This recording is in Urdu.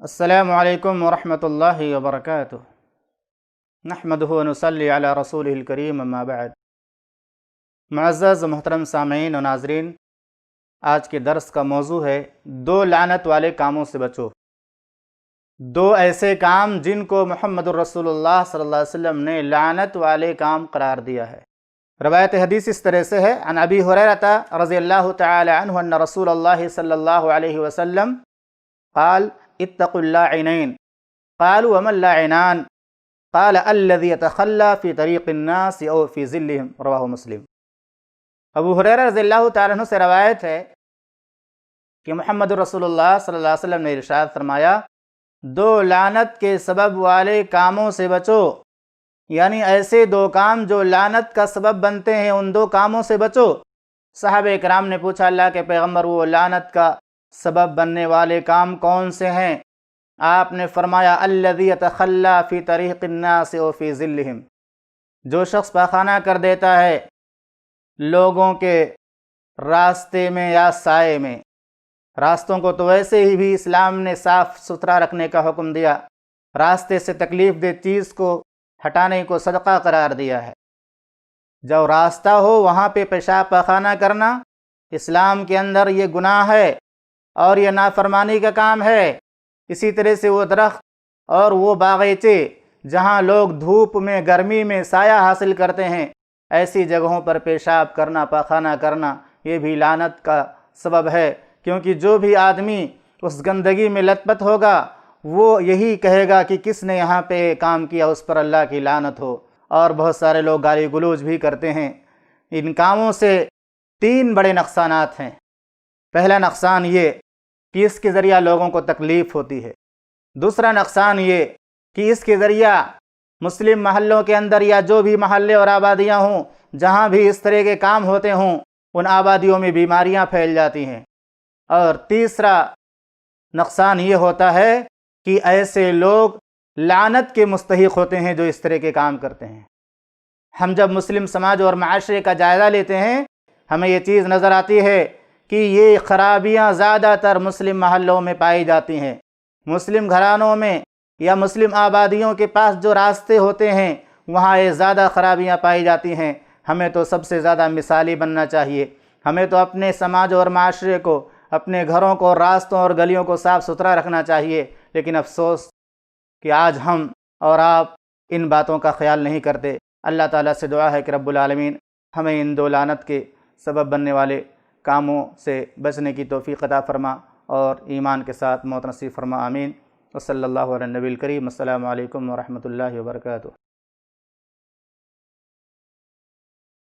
السلام علیکم ورحمۃ اللہ وبرکاتہ۔ نحمدہ ونصلی علی رسولہ الکریم، اما بعد۔ معزز محترم سامعین و ناظرین، آج کے درس کا موضوع ہے دو لعنت والے کاموں سے بچو۔ دو ایسے کام جن کو محمد الرسول اللہ صلی اللہ علیہ وسلم نے لعنت والے کام قرار دیا ہے۔ روایت حدیث اس طرح سے ہے، عن ابی ہریرہ رضی اللہ تعالی عنہ ان رسول اللہ صلی اللہ علیہ وسلم قال اتقوا اللاعنین قالوا وما اللاعنان قال الذي يتخلى في طریق الناس او في ظلهم، رواہ مسلم۔ ابو ہریرہ رضی اللہ تعالی عنہ سے روایت ہے کہ محمد رسول اللہ صلی اللہ علیہ وسلم نے ارشاد فرمایا، دو لعنت کے سبب والے کاموں سے بچو، یعنی ایسے دو کام جو لعنت کا سبب بنتے ہیں، ان دو کاموں سے بچو۔ صحابہ کرام نے پوچھا، اللہ کے پیغمبر، وہ لعنت کا سبب بننے والے کام کون سے ہیں؟ آپ نے فرمایا، الذی یتخلی فی طریق الناس و فی ظلہم، جو شخص پاخانہ کر دیتا ہے لوگوں کے راستے میں یا سائے میں۔ راستوں کو تو ویسے ہی بھی اسلام نے صاف ستھرا رکھنے کا حکم دیا، راستے سے تکلیف دہ چیز کو ہٹانے کو صدقہ قرار دیا ہے۔ جو راستہ ہو وہاں پہ پیشاب پاخانہ کرنا اسلام کے اندر یہ گناہ ہے اور یہ نافرمانی کا کام ہے۔ اسی طرح سے وہ درخت اور وہ باغیچے جہاں لوگ دھوپ میں گرمی میں سایہ حاصل کرتے ہیں، ایسی جگہوں پر پیشاب کرنا پاخانہ کرنا یہ بھی لعنت کا سبب ہے، کیونکہ جو بھی آدمی اس گندگی میں لت پت ہوگا وہ یہی کہے گا کہ کس نے یہاں پہ کام کیا، اس پر اللہ کی لعنت ہو۔ اور بہت سارے لوگ گالی گلوچ بھی کرتے ہیں۔ ان کاموں سے تین بڑے نقصانات ہیں۔ پہلا نقصان یہ کہ اس کے ذریعہ لوگوں کو تکلیف ہوتی ہے۔ دوسرا نقصان یہ کہ اس کے ذریعہ مسلم محلوں کے اندر یا جو بھی محلے اور آبادیاں ہوں جہاں بھی اس طرح کے کام ہوتے ہوں، ان آبادیوں میں بیماریاں پھیل جاتی ہیں۔ اور تیسرا نقصان یہ ہوتا ہے کہ ایسے لوگ لعنت کے مستحق ہوتے ہیں جو اس طرح کے کام کرتے ہیں۔ ہم جب مسلم سماج اور معاشرے کا جائزہ لیتے ہیں، ہمیں یہ چیز نظر آتی ہے کہ یہ خرابیاں زیادہ تر مسلم محلوں میں پائی جاتی ہیں۔ مسلم گھرانوں میں یا مسلم آبادیوں کے پاس جو راستے ہوتے ہیں وہاں یہ زیادہ خرابیاں پائی جاتی ہیں۔ ہمیں تو سب سے زیادہ مثالی بننا چاہیے۔ ہمیں تو اپنے سماج اور معاشرے کو، اپنے گھروں کو، راستوں اور گلیوں کو صاف ستھرا رکھنا چاہیے، لیکن افسوس کہ آج ہم اور آپ ان باتوں کا خیال نہیں کرتے۔ اللہ تعالیٰ سے دعا ہے کہ رب العالمین ہمیں ان دو لعنت کے سبب بننے والے کاموں سے بچنے کی توفیق عطا فرما اور ایمان کے ساتھ موت نصیب فرما، آمین۔ وصلی اللہ علی النبی الکریم۔ السلام علیکم ورحمۃ اللہ وبرکاتہ۔